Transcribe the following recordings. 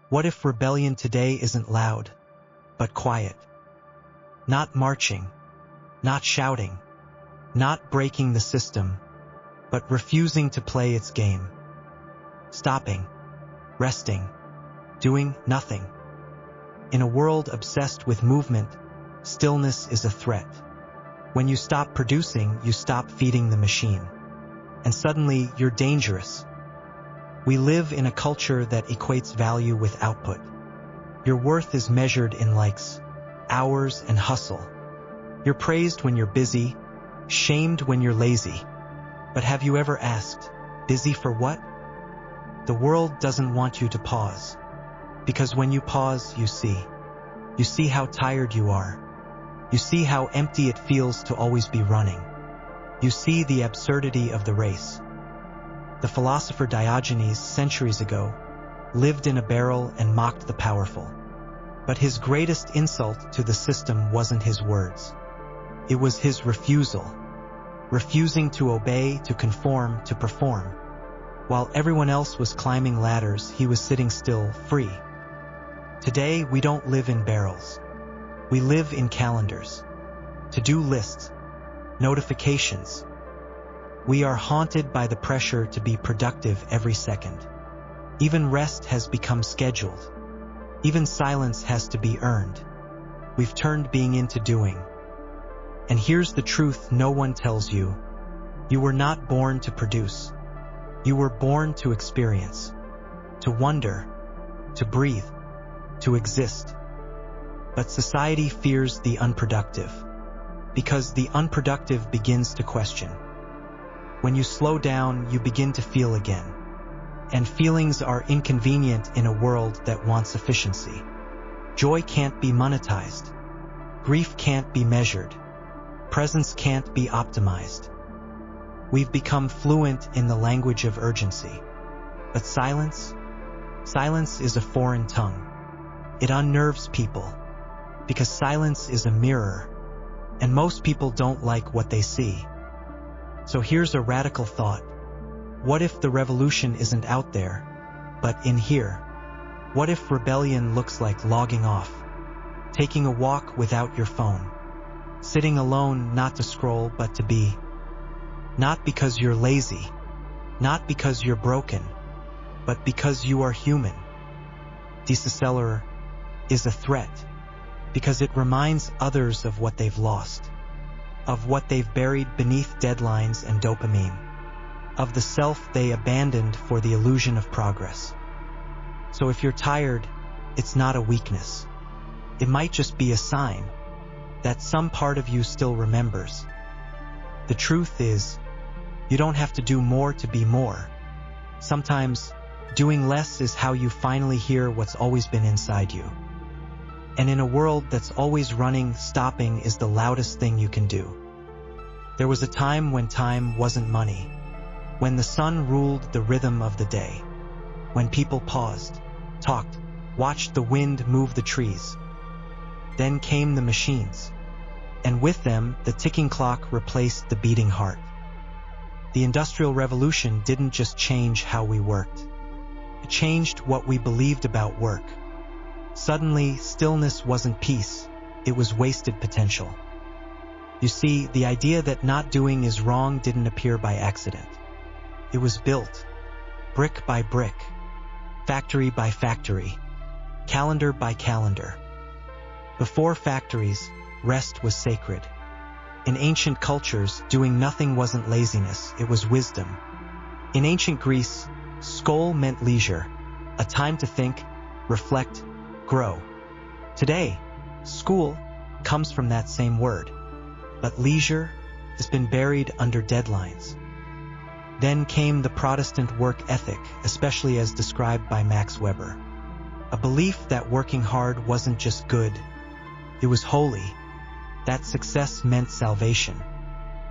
What if rebellion today isn't loud, but quiet? Not marching, not shouting, not breaking the system, but refusing to play its game. Stopping, resting, doing nothing. In a world obsessed with movement, stillness is a threat. When you stop producing, you stop feeding the machine. And suddenly, you're dangerous. We live in a culture that equates value with output. Your worth is measured in likes, hours, and hustle. You're praised when you're busy, shamed when you're lazy. But have you ever asked, busy for what? The world doesn't want you to pause. Because when you pause, you see. You see how tired you are. You see how empty it feels to always be running. You see the absurdity of the race. The philosopher Diogenes, centuries ago, lived in a barrel and mocked the powerful. But his greatest insult to the system wasn't his words. It was his refusal. Refusing to obey, to conform, to perform. While everyone else was climbing ladders, he was sitting still, free. Today, we don't live in barrels. We live in calendars, to-do lists, notifications. We are haunted by the pressure to be productive every second. Even rest has become scheduled. Even silence has to be earned. We've turned being into doing. And here's the truth no one tells you. You were not born to produce. You were born to experience, to wonder, to breathe, to exist. But society fears the unproductive, because the unproductive begins to question. When you slow down, you begin to feel again. And feelings are inconvenient in a world that wants efficiency. Joy can't be monetized. Grief can't be measured. Presence can't be optimized. We've become fluent in the language of urgency. But silence? Silence is a foreign tongue. It unnerves people, because silence is a mirror, and most people don't like what they see. So here's a radical thought. What if the revolution isn't out there, but in here? What if rebellion looks like logging off, taking a walk without your phone, sitting alone not to scroll but to be? Not because you're lazy, not because you're broken, but because you are human. Decelerer is a threat, because it reminds others of what they've lost, of what they've buried beneath deadlines and dopamine, of the self they abandoned for the illusion of progress. So if you're tired, it's not a weakness. It might just be a sign that some part of you still remembers. The truth is, you don't have to do more to be more. Sometimes, doing less is how you finally hear what's always been inside you. And in a world that's always running, stopping is the loudest thing you can do. There was a time when time wasn't money, when the sun ruled the rhythm of the day, when people paused, talked, watched the wind move the trees. Then came the machines, and with them, the ticking clock replaced the beating heart. The Industrial Revolution didn't just change how we worked. It changed what we believed about work. Suddenly, stillness wasn't peace, it was wasted potential. You see, the idea that not doing is wrong didn't appear by accident. It was built, brick by brick, factory by factory, calendar by calendar. Before factories, rest was sacred. In ancient cultures, doing nothing wasn't laziness, it was wisdom. In ancient Greece, skol meant leisure, a time to think, reflect, grow. Today, school comes from that same word, but leisure has been buried under deadlines. Then came the Protestant work ethic, especially as described by Max Weber. A belief that working hard wasn't just good, it was holy, that success meant salvation,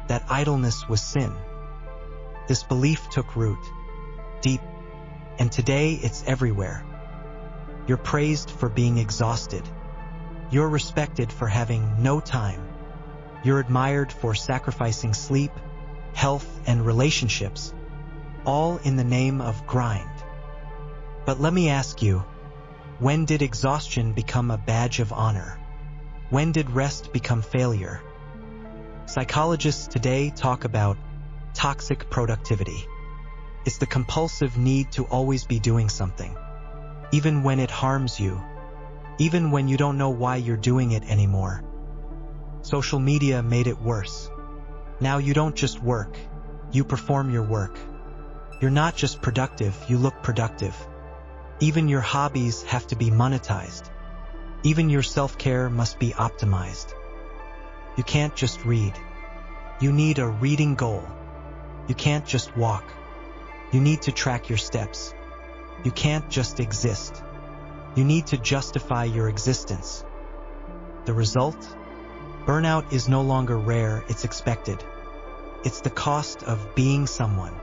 that idleness was sin. This belief took root, deep, and today it's everywhere. You're praised for being exhausted. You're respected for having no time. You're admired for sacrificing sleep, health, and relationships, all in the name of grind. But let me ask you, When did exhaustion become a badge of honor? When did rest become failure? Psychologists today talk about toxic productivity. It's the compulsive need to always be doing something, even when it harms you, even when you don't know why you're doing it anymore. Social media made it worse. Now you don't just work, you perform your work. You're not just productive, you look productive. Even your hobbies have to be monetized. Even your self-care must be optimized. You can't just read. You need a reading goal. You can't just walk. You need to track your steps. You can't just exist. You need to justify your existence. The result? Burnout is no longer rare, it's expected. It's the cost of being someone.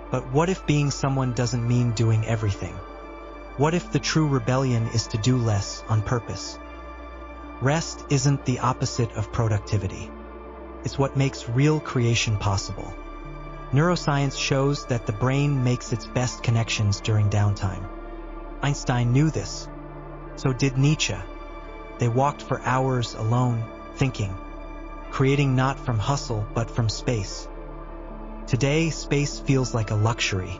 But what if being someone doesn't mean doing everything? What if the true rebellion is to do less on purpose? Rest isn't the opposite of productivity. It's what makes real creation possible. Neuroscience shows that the brain makes its best connections during downtime. Einstein knew this. So did Nietzsche. They walked for hours alone, thinking, creating not from hustle but from space. Today, space feels like a luxury,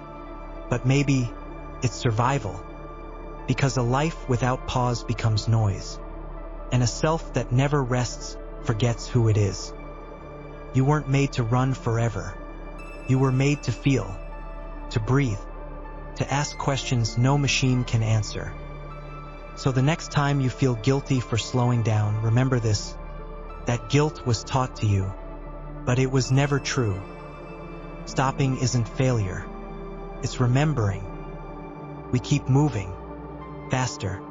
but maybe it's survival. Because a life without pause becomes noise, and a self that never rests forgets who it is. You weren't made to run forever. You were made to feel, to breathe, to ask questions no machine can answer. So the next time you feel guilty for slowing down, remember this: that guilt was taught to you, but it was never true. Stopping isn't failure, it's remembering. We keep moving, faster,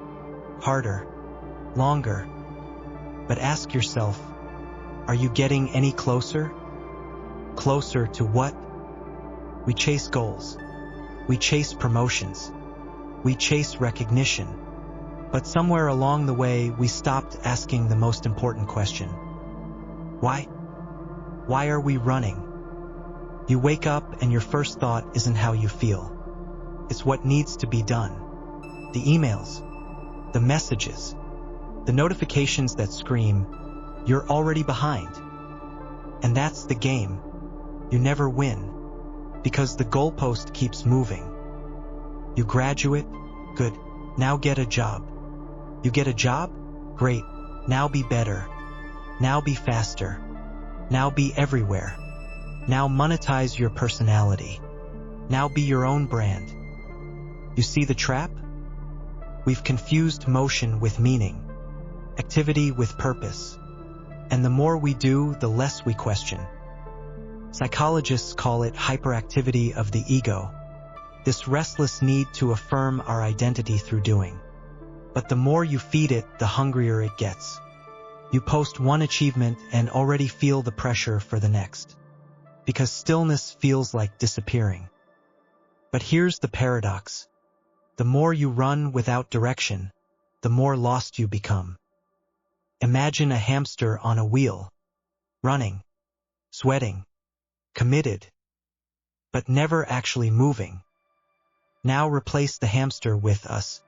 harder, longer. But ask yourself, are you getting any closer? Closer to what? We chase goals. We chase promotions. We chase recognition. But somewhere along the way, we stopped asking the most important question. Why? Why are we running? You wake up and your first thought isn't how you feel. It's what needs to be done. The emails, the messages, the notifications that scream, you're already behind. And that's the game. You never win, because the goalpost keeps moving. You graduate? Good. Now get a job. You get a job? Great. Now be better. Now be faster. Now be everywhere. Now monetize your personality. Now be your own brand. You see the trap? We've confused motion with meaning, activity with purpose. And the more we do, the less we question. Psychologists call it hyperactivity of the ego, this restless need to affirm our identity through doing. But the more you feed it, the hungrier it gets. You post one achievement and already feel the pressure for the next, because stillness feels like disappearing. But here's the paradox. The more you run without direction, the more lost you become. Imagine a hamster on a wheel, running, sweating, committed, but never actually moving. Now replace the hamster with us.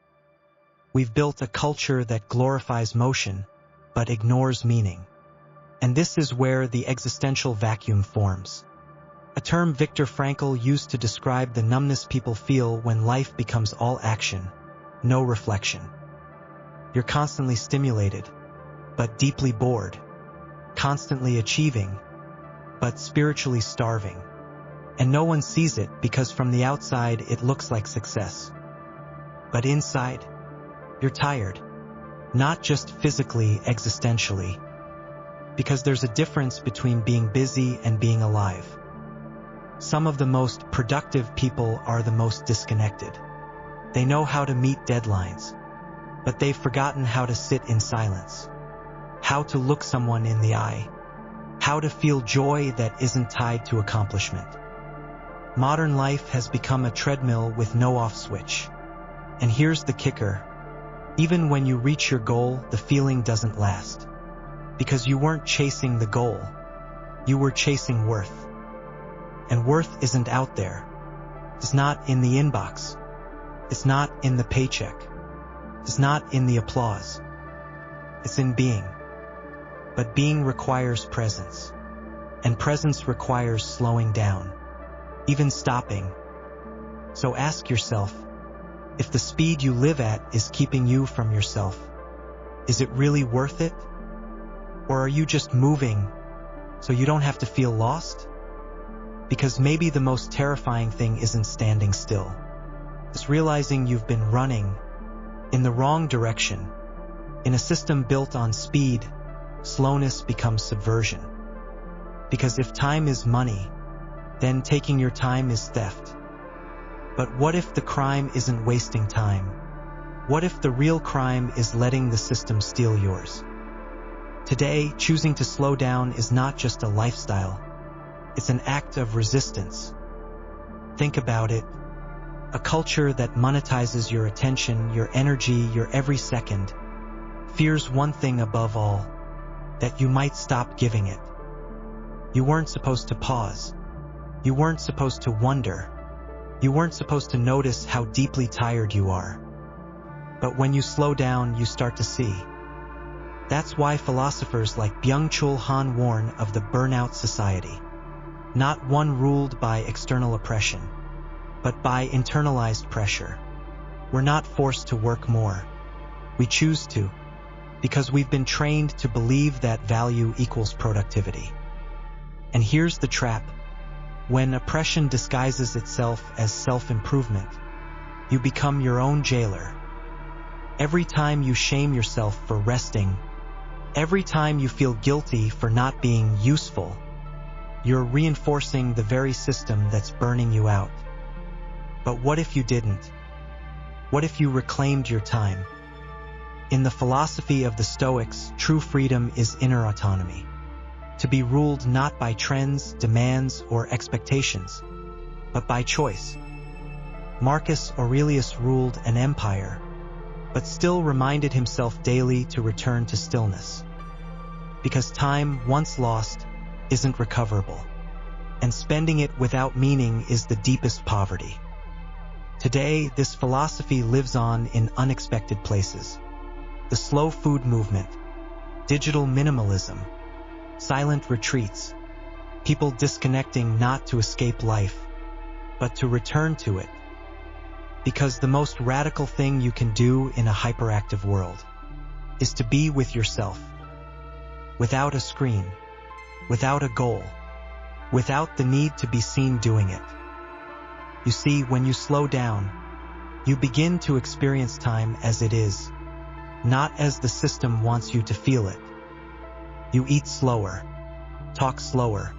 We've built a culture that glorifies motion, but ignores meaning. And this is where the existential vacuum forms. A term Viktor Frankl used to describe the numbness people feel when life becomes all action, no reflection. You're constantly stimulated, but deeply bored, constantly achieving, but spiritually starving. And no one sees it because from the outside it looks like success. But inside, you're tired, not just physically, existentially. Because there's a difference between being busy and being alive. Some of the most productive people are the most disconnected. They know how to meet deadlines, but they've forgotten how to sit in silence, how to look someone in the eye, how to feel joy that isn't tied to accomplishment. Modern life has become a treadmill with no off switch. And here's the kicker. Even when you reach your goal, the feeling doesn't last. Because you weren't chasing the goal. You were chasing worth. And worth isn't out there. It's not in the inbox. It's not in the paycheck. is not in the applause. It's in being. But being requires presence. And presence requires slowing down, even stopping. So ask yourself, if the speed you live at is keeping you from yourself, is it really worth it? Or are you just moving so you don't have to feel lost? Because maybe the most terrifying thing isn't standing still. It's realizing you've been running in the wrong direction. In a system built on speed, slowness becomes subversion. Because if time is money, then taking your time is theft. But what if the crime isn't wasting time? What if the real crime is letting the system steal yours? Today, choosing to slow down is not just a lifestyle. It's an act of resistance. Think about it. A culture that monetizes your attention, your energy, your every second, fears one thing above all, that you might stop giving it. You weren't supposed to pause. You weren't supposed to wonder. You weren't supposed to notice how deeply tired you are. But when you slow down, you start to see. That's why philosophers like Byung-Chul Han warn of the burnout society. Not one ruled by external oppression, but by internalized pressure. We're not forced to work more. We choose to, because we've been trained to believe that value equals productivity. And here's the trap. When oppression disguises itself as self-improvement, you become your own jailer. Every time you shame yourself for resting, every time you feel guilty for not being useful, you're reinforcing the very system that's burning you out. But what if you didn't? What if you reclaimed your time? In the philosophy of the Stoics, true freedom is inner autonomy. To be ruled not by trends, demands, or expectations, but by choice. Marcus Aurelius ruled an empire, but still reminded himself daily to return to stillness. Because time, once lost, isn't recoverable, and spending it without meaning is the deepest poverty. Today, this philosophy lives on in unexpected places. The slow food movement, digital minimalism, silent retreats, people disconnecting not to escape life, but to return to it. Because the most radical thing you can do in a hyperactive world is to be with yourself, without a screen, without a goal, without the need to be seen doing it. You see, when you slow down, you begin to experience time as it is, not as the system wants you to feel it. You eat slower, talk slower,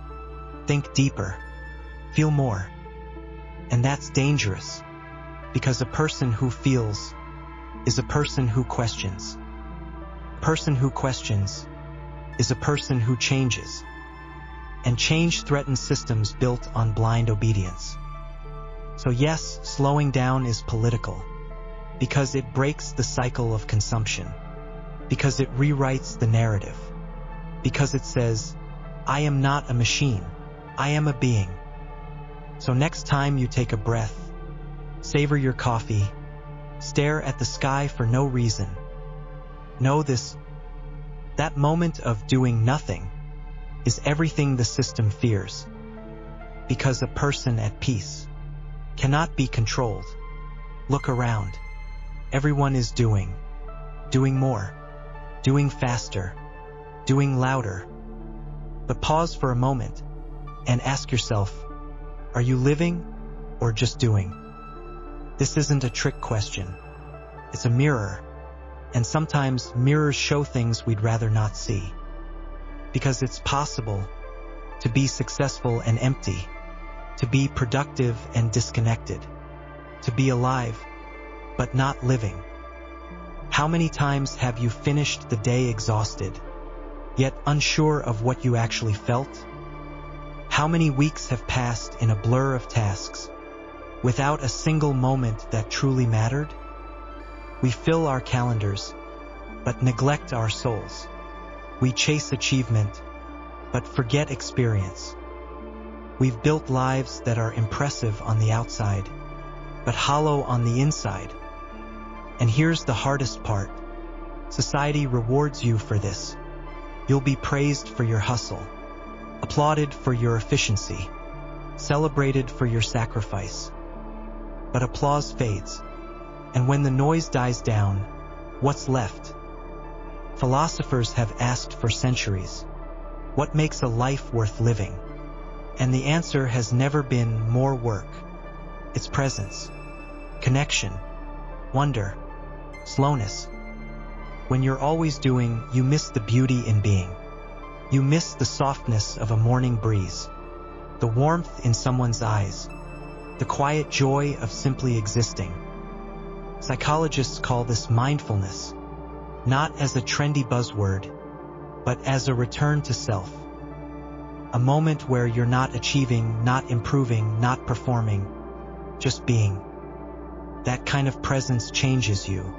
think deeper, feel more. And that's dangerous, because a person who feels is a person who questions. A person who questions is a person who changes. And change threatens systems built on blind obedience. So yes, slowing down is political, because it breaks the cycle of consumption, because it rewrites the narrative, because it says, I am not a machine, I am a being. So next time you take a breath, savor your coffee, stare at the sky for no reason, know this: that moment of doing nothing is everything the system fears, because a person at peace cannot be controlled. Look around. Everyone is doing more, doing faster, doing louder. But pause for a moment and ask yourself, are you living or just doing? This isn't a trick question. It's a mirror. And sometimes mirrors show things we'd rather not see. Because it's possible to be successful and empty, to be productive and disconnected, to be alive but not living. How many times have you finished the day exhausted, yet unsure of what you actually felt? How many weeks have passed in a blur of tasks, without a single moment that truly mattered? We fill our calendars, but neglect our souls. We chase achievement, but forget experience. We've built lives that are impressive on the outside, but hollow on the inside. And here's the hardest part. Society rewards you for this. You'll be praised for your hustle, applauded for your efficiency, celebrated for your sacrifice. But applause fades, and when the noise dies down, what's left? Philosophers have asked for centuries, what makes a life worth living? And the answer has never been more work. It's presence, connection, wonder, slowness. When you're always doing, you miss the beauty in being. You miss the softness of a morning breeze, the warmth in someone's eyes, the quiet joy of simply existing. Psychologists call this mindfulness, not as a trendy buzzword, but as a return to self. A moment where you're not achieving, not improving, not performing, just being. That kind of presence changes you,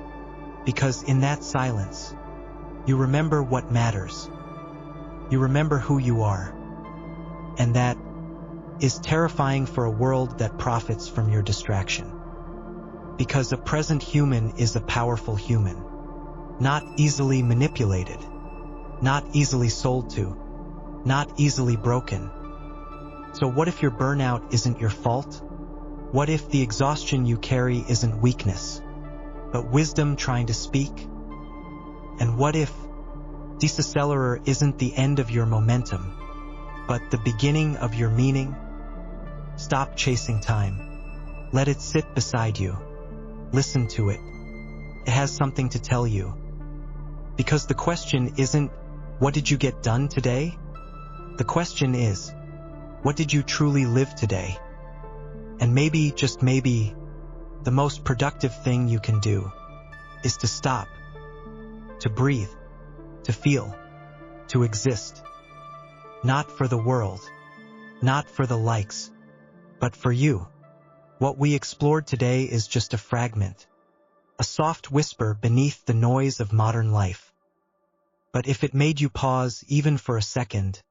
because in that silence, you remember what matters. You remember who you are. And that is terrifying for a world that profits from your distraction. Because a present human is a powerful human, not easily manipulated, not easily sold to, not easily broken. So what if your burnout isn't your fault? What if the exhaustion you carry isn't weakness, but wisdom trying to speak? And what if decelerer isn't the end of your momentum, but the beginning of your meaning? Stop chasing time. Let it sit beside you. Listen to it. It has something to tell you. Because the question isn't, what did you get done today? The question is, what did you truly live today? And maybe, just maybe, the most productive thing you can do is to stop, to breathe, to feel, to exist. Not for the world, not for the likes, but for you. What we explored today is just a fragment, a soft whisper beneath the noise of modern life. But if it made you pause even for a second,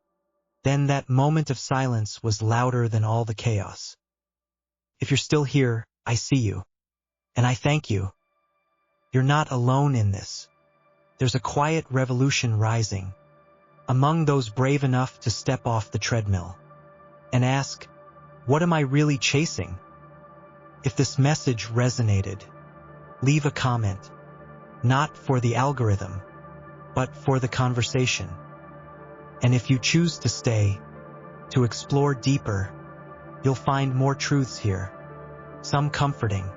then that moment of silence was louder than all the chaos. If you're still here, I see you, and I thank you. You're not alone in this. There's a quiet revolution rising among those brave enough to step off the treadmill and ask, what am I really chasing? If this message resonated, leave a comment, not for the algorithm, but for the conversation. And if you choose to stay, to explore deeper, you'll find more truths here, some comforting,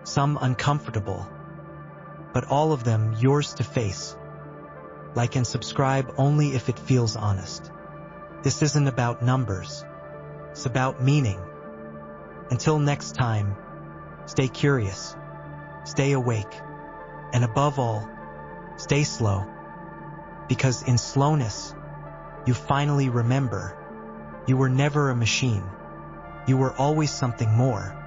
some uncomfortable, but all of them yours to face. Like and subscribe only if it feels honest. This isn't about numbers. It's about meaning. Until next time, stay curious, stay awake, and above all, stay slow. Because in slowness, you finally remember, you were never a machine. You were always something more.